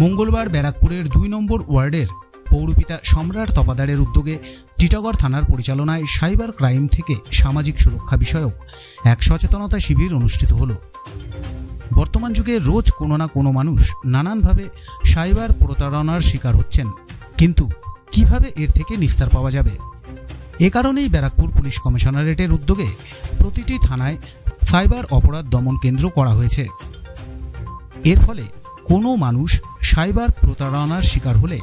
মঙ্গলবার ব্যারাকপুরের ২ নম্বর ওয়ার্ডের পৌরপিতা সম্রাট তপাদারের উদ্যোগে টিটাগড় থানার পরিচালনায় সাইবার ক্রাইম থেকে সামাজিক সুরক্ষা বিষয়ক এক সচেতনতা শিবির অনুষ্ঠিত হল। বর্তমান যুগে রোজ কোনো না কোনো মানুষ নানানভাবে সাইবার প্রতারণার শিকার হচ্ছেন, কিন্তু কিভাবে এর থেকে নিস্তার পাওয়া যাবে? এ কারণেই ব্যারাকপুর পুলিশ কমিশনারেটের উদ্যোগে প্রতিটি থানায় সাইবার অপরাধ দমন কেন্দ্র করা হয়েছে। এর ফলে কোনো মানুষ সাইবার প্রতারণার শিকার হলে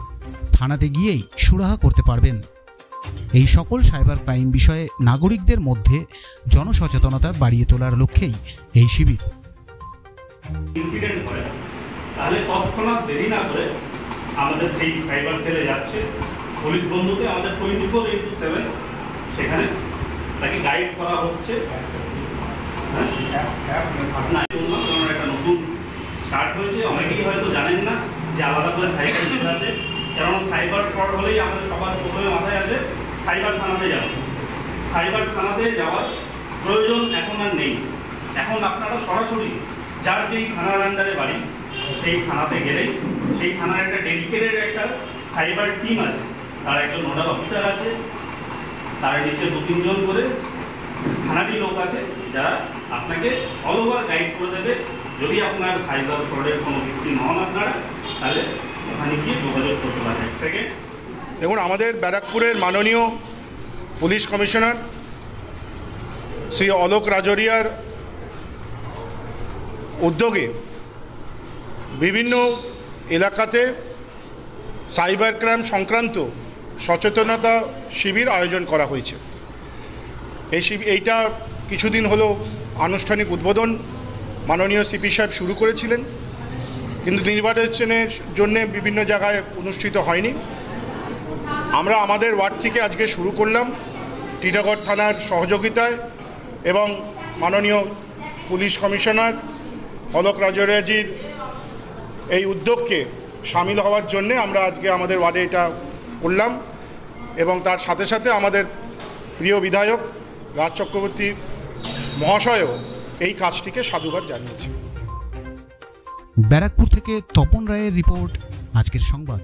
থানাতে গিয়েই সুরাহা করতে পারবেন। এই সকল সাইবার ক্রাইম বিষয়ে নাগরিকদের মধ্যে জনসচেতনতা বাড়িয়ে তোলার লক্ষ্যেই এই শিবির। ইনসিডেন্ট হয় তাহলে তৎক্ষণাৎ দেরি না করে আমাদের সেই সাইবার সেলে যাচ্ছে পুলিশ বন্ধুকে, আমাদের 24/7 সেখানে তাকে গাইড করা হচ্ছে। আপনার একটা নতুন স্টার্ট হয়েছে, অনেকেই হয়তো জানেন না যে আলাদা করে সাইবার সেল আছে। কেননা সাইবার ফ্রড হলেই আমাদের সবার প্রথমে মাথায় আসে সাইবার থানাতে যাব। সাইবার থানাতে যাওয়ার প্রয়োজন এখন আর নেই। এখন আপনারা সরাসরি যার যেই থানার আন্ডারে বাড়ি সেই থানাতে গেলেই সেই থানার একটা ডেডিকেটেড একটা সাইবার টিম আছে, তার একজন নোডাল অফিসার আছে, তার নিচে 2-3 জন করে থানারই লোক আছে যারা আপনাকে অল ওভার গাইড করে দেবে। যদি আপনার সাইবার ফ্রডের কোনো ভিক্টিম হন আপনারা, তাহলে ওখানে গিয়ে যোগাযোগ করতে পারেন। সেকেন্ড, দেখুন, আমাদের ব্যারাকপুরের মাননীয় পুলিশ কমিশনার শ্রী অলোক রাজরিয়ার উদ্যোগে বিভিন্ন এলাকাতে সাইবার ক্রাইম সংক্রান্ত সচেতনতা শিবির আয়োজন করা হয়েছে। এইটা কিছুদিন হলো আনুষ্ঠানিক উদ্বোধন মাননীয় সিপি সাহেব শুরু করেছিলেন, কিন্তু নির্বাচনের জন্য বিভিন্ন জায়গায় অনুষ্ঠিত হয়নি। আমরা আমাদের ওয়ার্ড থেকে আজকে শুরু করলাম টিটাগড় থানার সহযোগিতায় এবং মাননীয় পুলিশ কমিশনার অলোক রাজরিয়াজির এই উদ্যোগকে সামিল হওয়ার জন্যে আমরা আজকে আমাদের ওয়ার্ডে এটা করলাম এবং তার সাথে সাথে আমাদের প্রিয় বিধায়ক রাজ চক্রবর্তী মহাশয়ও এই কাজটিকে সাধুবাদ জানিয়েছে। ব্যারাকপুর থেকে তপন রায়ের রিপোর্ট, আজকের সংবাদ।